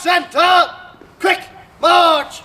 centre! Quick, march!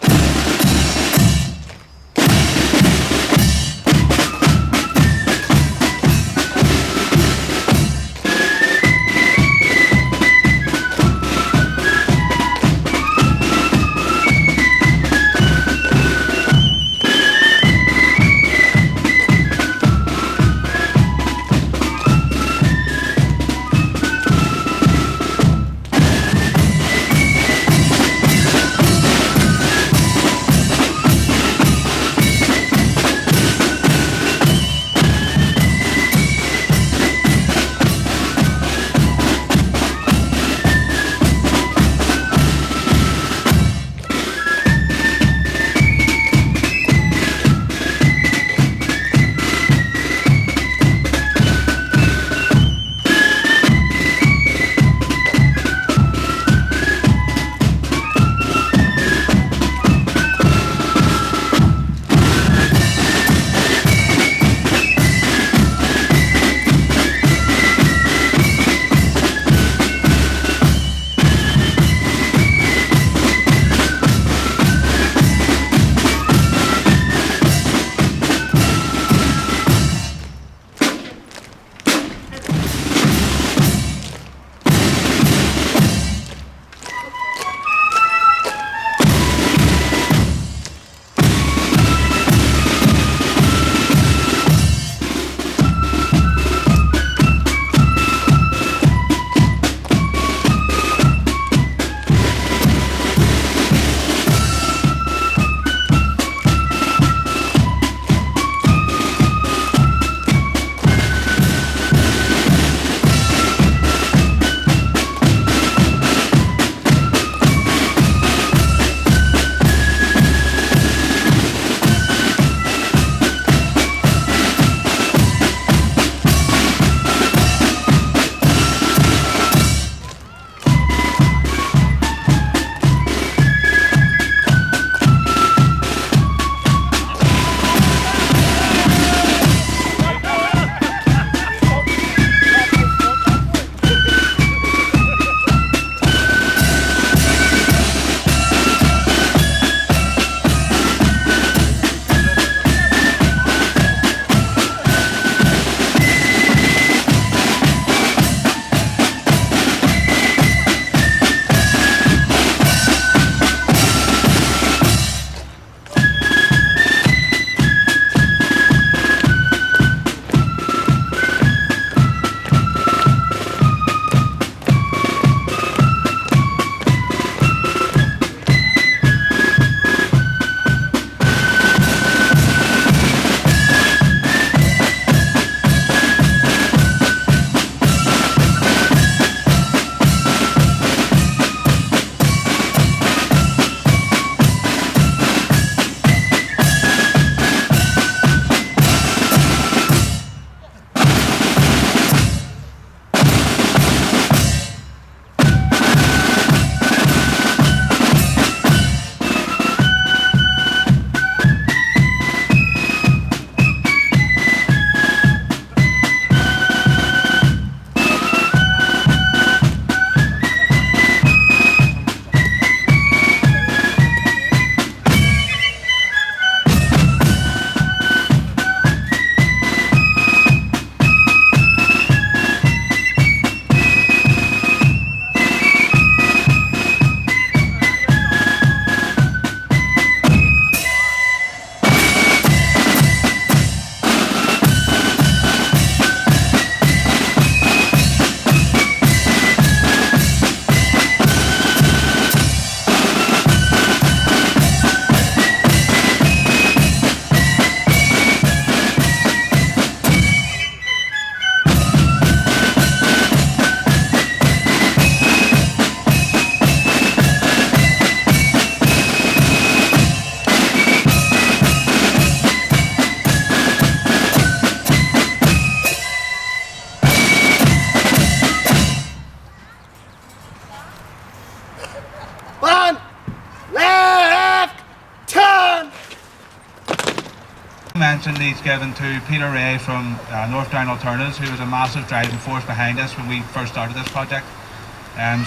Mention needs given to Peter Ray from North Down Alternatives, who was a massive driving force behind us when we first started this project.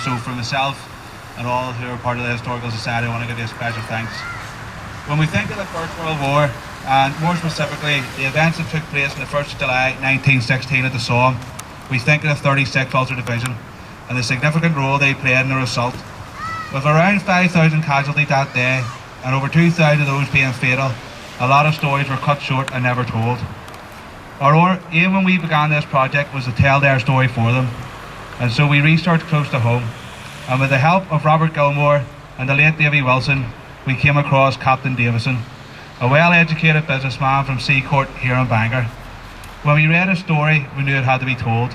So for myself, and all who are part of the Historical Society. I want to give you a special thanks. When we think of the First World War, and more specifically the events that took place on the 1st of July 1916 at the Somme, we think of the 36th Ulster Division and the significant role they played in the result. With around 5,000 casualties that day, and over 2,000 of those being fatal, a lot of stories were cut short and never told. Our aim when we began this project was to tell their story for them, and so we researched close to home, and with the help of Robert Gilmore and the late Davy Wilson, we came across Captain Davidson, a well-educated businessman from Seacourt here in Bangor. When we read his story, we knew it had to be told.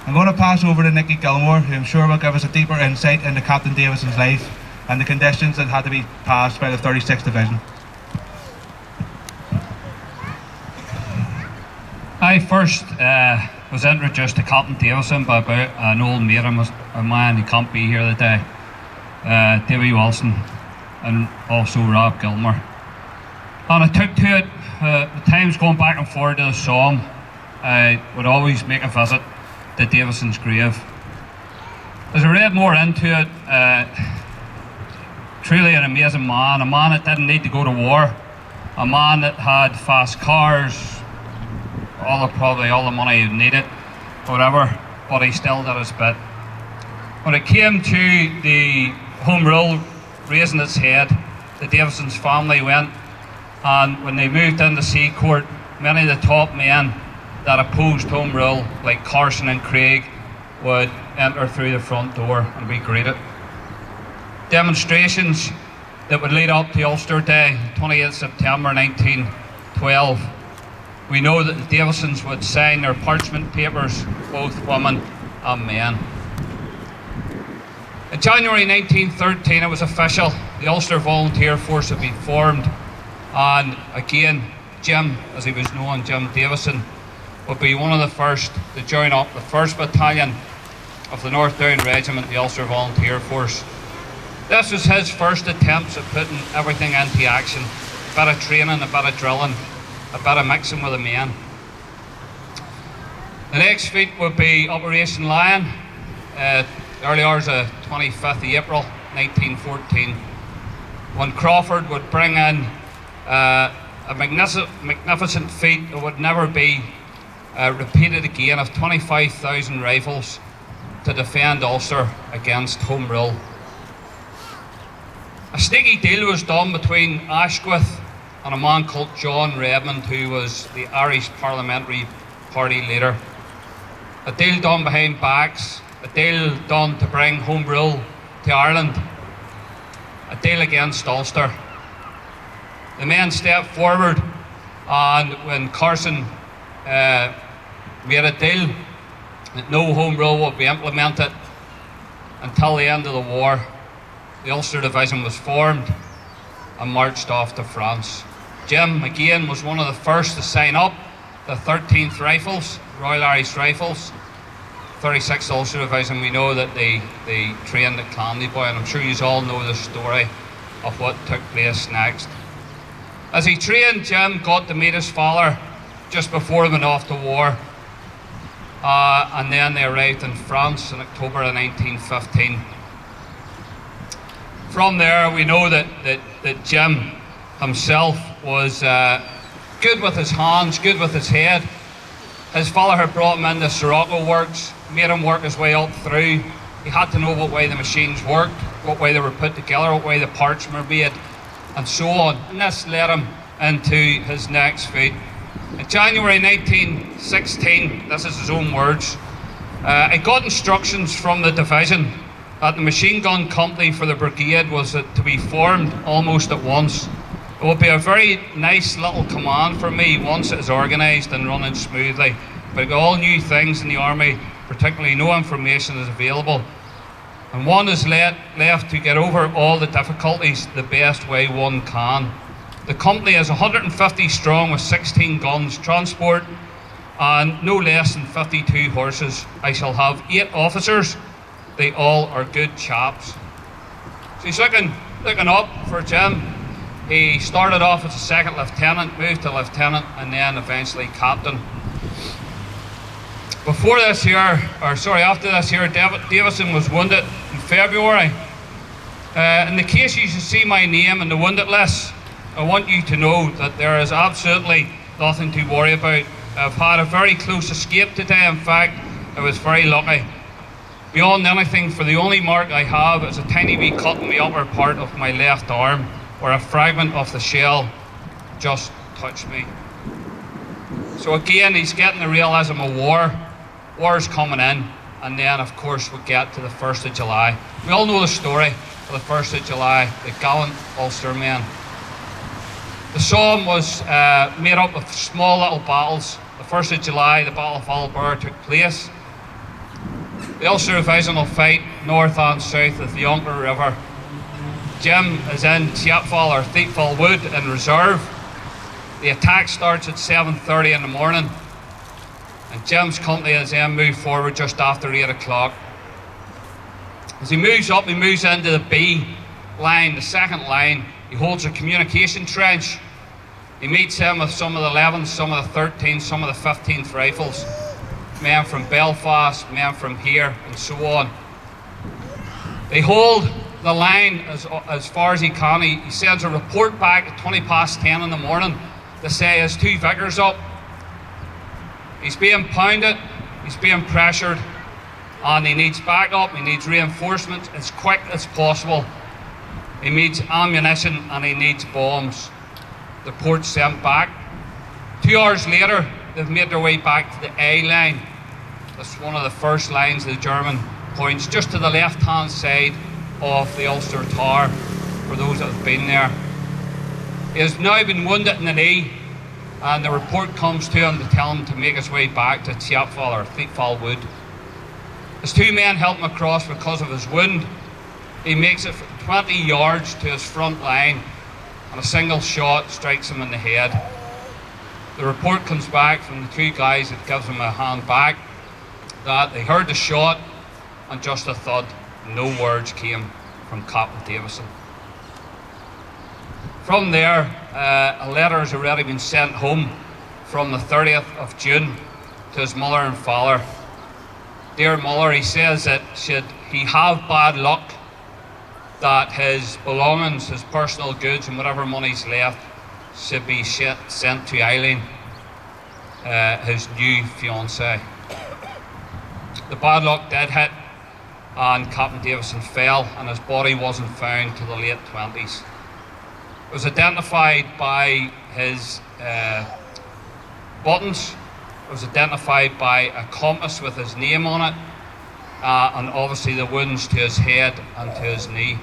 I'm going to pass over to Nicky Gilmore, who I'm sure will give us a deeper insight into Captain Davidson's life and the conditions that had to be passed by the 36th Division. I first was introduced to Captain Davidson by an old mate of mine who can't be here today, Davy Wilson, and also Rob Gilmore. And I took to it, the times going back and forward to the Somme, I would always make a visit to Davidson's grave. As I read more into it, truly an amazing man, a man that didn't need to go to war, a man that had fast cars, probably all the money he needed, whatever, but he still did his bit. When it came to the Home Rule raising its head, the Davidson's family went, and when they moved into Seacourt, many of the top men that opposed Home Rule, like Carson and Craig, would enter through the front door and be greeted. Demonstrations that would lead up to Ulster Day, 28th September 1912. We know that the Davidsons would sign their parchment papers, both women and men. In January 1913, it was official. The Ulster Volunteer Force had been formed, and again, Jim, as he was known, Jim Davidson, would be one of the first to join up the 1st Battalion of the North Down Regiment, the Ulster Volunteer Force. This was his first attempts at putting everything into action. A bit of training, a bit of drilling, a bit of mixing with the men. The next feat would be Operation Lion, early hours of 25th of April 1914, when Crawford would bring in a magnificent feat that would never be repeated again, of 25,000 rifles to defend Ulster against Home Rule. A sneaky deal was done between Asquith and a man called John Redmond, who was the Irish Parliamentary Party leader. A deal done behind backs, a deal done to bring Home Rule to Ireland, a deal against Ulster. The men stepped forward, and when Carson made a deal that no Home Rule would be implemented until the end of the war, the Ulster Division was formed and marched off to France. Jim, again, was one of the first to sign up, the 13th Rifles, Royal Irish Rifles. 36th Ulster Division, we know that they trained at Clandyboy, and I'm sure you all know the story of what took place next. As he trained, Jim got to meet his father just before he went off to war, and then they arrived in France in October of 1915. From there, we know that Jim himself was good with his hands, good with his head. His father had brought him into Sirocco works, made him work his way up through. He had to know what way the machines worked, what way they were put together, what way the parts were made, and so on. And this led him into his next feat. In January 1916, this is his own words, I got instructions from the division that the machine gun company for the brigade was to be formed almost at once. It would be a very nice little command for me once it is organised and running smoothly. But all new things in the army, particularly no information is available. And one is left to get over all the difficulties the best way one can. The company is 150 strong with 16 guns, transport, and no less than 52 horses. I shall have 8 officers. They all are good chaps. So he's looking up for Jim. He started off as a second lieutenant, moved to lieutenant, and then eventually captain. After this year, Davidson was wounded in February In the case you should see my name in the wounded list, I want you to know that there is absolutely nothing to worry about. I've had a very close escape today. In fact, I was very lucky. Beyond anything, for the only mark I have is a tiny wee cut in the upper part of my left arm, where a fragment of the shell just touched me. So again, he's getting the realism of war. War's coming in, and then of course we get to the 1st of July. We all know the story of the 1st of July, the gallant Ulster men. The Somme was made up of small little battles. The 1st of July, the Battle of Albury took place. The Ulster Divisional fight north and south of the Yonker River. Jim is in Thiepval or Thiepval Wood in reserve. The attack starts at 7:30 in the morning, and Jim's company has then moved forward just after 8 o'clock. As he moves up, he moves into the B line, the second line. He holds a communication trench. He meets him with some of the 11th, some of the 13th, some of the 15th Rifles. Men from Belfast, men from here, and so on. They hold the line as far as he can. He sends a report back at 10:20 in the morning to say his 2 vicars up. He's being pounded, he's being pressured, and he needs backup, he needs reinforcement as quick as possible. He needs ammunition and he needs bombs. The report's sent back. 2 hours later, they've made their way back to the A line. That's one of the first lines of the German points, just to the left-hand side of the Ulster Tower, for those that have been there. He has now been wounded in the knee, and the report comes to him to tell him to make his way back to Thiepval or Thiepval Wood. His 2 men help him across because of his wound. He makes it 20 yards to his front line, and a single shot strikes him in the head. The report comes back from the 2 guys that gives him a hand back that they heard the shot and just a thud. No words came from Captain Davidson. From there, a letter has already been sent home from the 30th of June to his mother and father. Dear mother, he says that should he have bad luck, that his belongings, his personal goods and whatever money's left should be sent to Eileen, his new fiancée. The bad luck did hit, and Captain Davidson fell, and his body wasn't found till the late 20s. It was identified by his buttons. It was identified by a compass with his name on it, and obviously the wounds to his head and to his knee.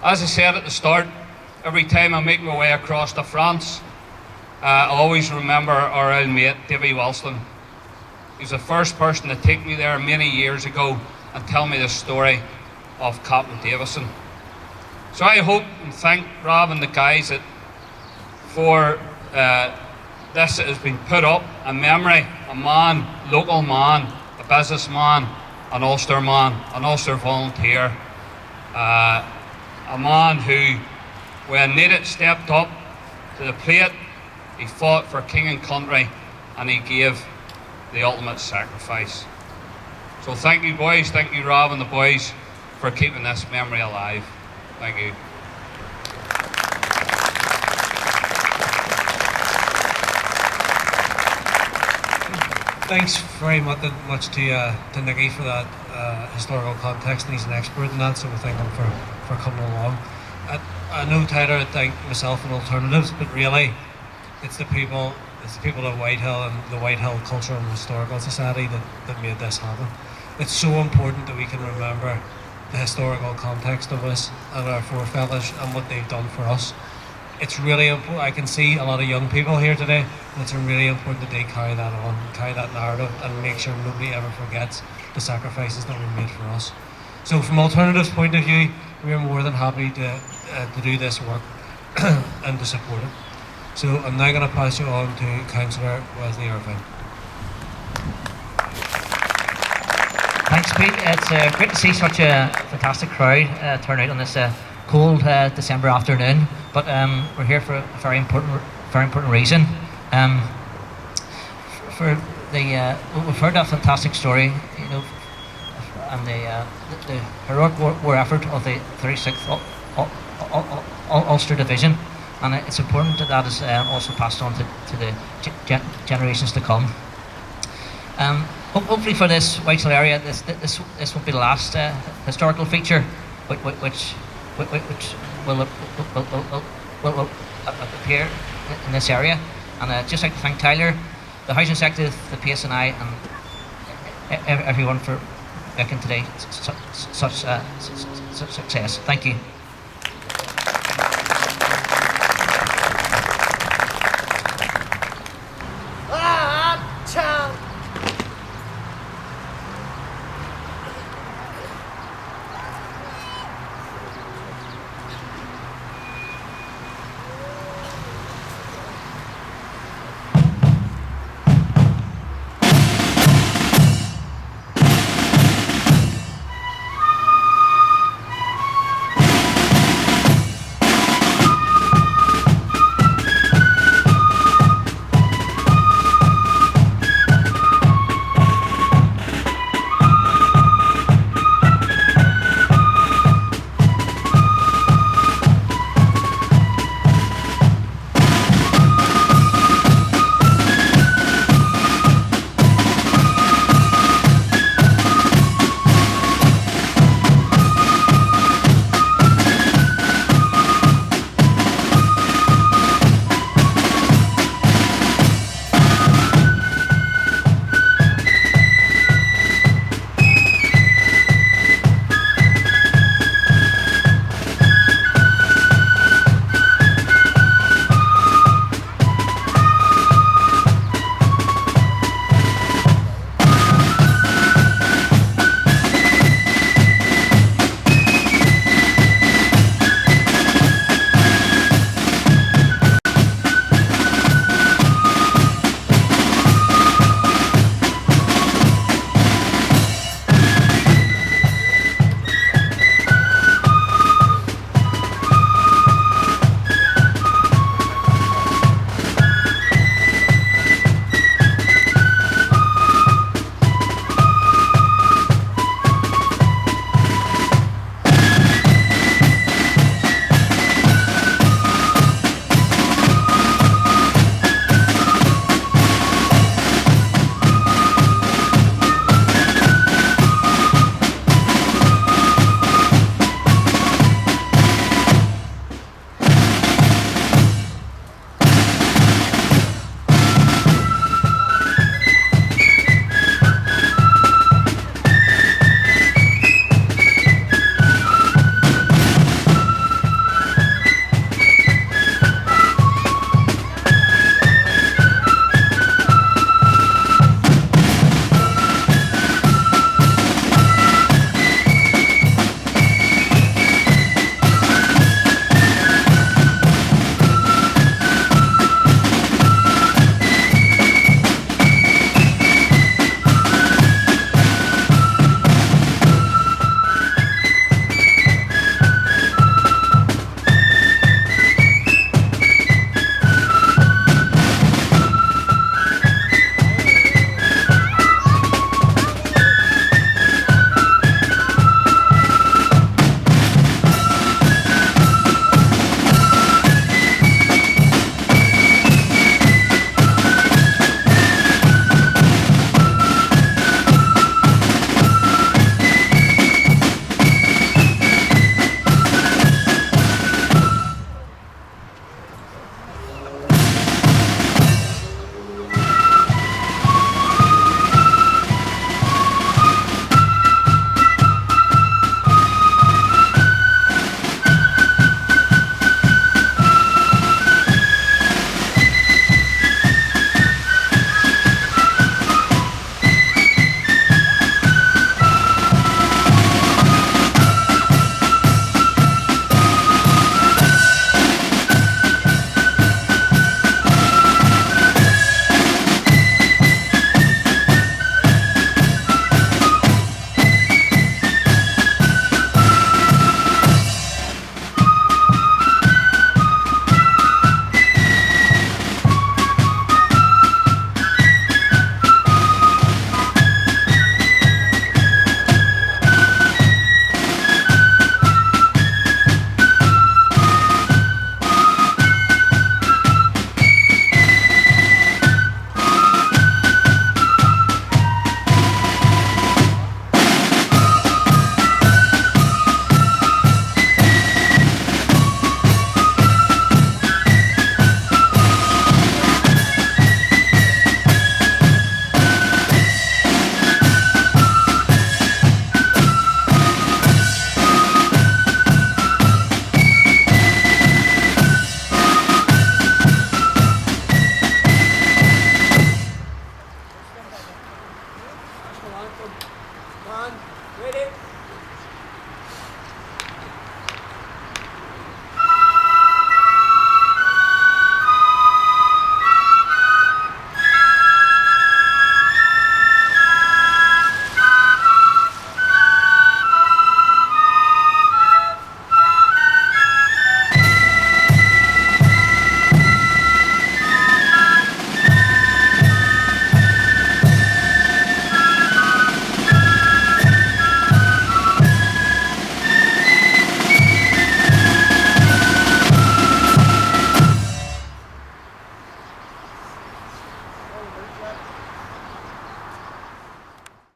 As I said at the start, every time I make my way across to France, I always remember our old mate, Davy Wilson. He was the first person to take me there many years ago and tell me the story of Captain Davidson. So I hope and thank Rob and the guys that for this has been put up in memory, a man, local man, a businessman, an Ulster man, an Ulster volunteer, a man who, when needed, stepped up to the plate. He fought for king and country, and he gave the ultimate sacrifice. So thank you, boys, thank you, Rob and the boys, for keeping this memory alive. Thank you. Thanks very much to Nicky for that historical context, and he's an expert in that, so we thank him for coming along. I know Tyler would thank myself and Alternatives, but really it's the people of Whitehill and the Whitehill Cultural and Historical Society that made this happen. It's so important that we can remember the historical context of us and our forefathers and what they've done for us. It's really important. I can see a lot of young people here today, and it's really important that they carry that on, carry that narrative, and make sure nobody ever forgets the sacrifices that were made for us. So from Alternatives' point of view, we are more than happy to do this work and to support it. So I'm now going to pass you on to Councillor Wesley Irvine. Thanks, Pete. It's great to see such a fantastic crowd turn out on this cold December afternoon. But we're here for a very important reason. We've heard that fantastic story, you know, and the heroic war effort of the 36th Ulster Division, and it's important that that is also passed on to the generations to come. Hopefully for this Whitehill area, this won't be the last historical feature which will appear in this area. And I'd just like to thank Tyler, the Housing Executive, the PSNI, and everyone for making today such success. Thank you.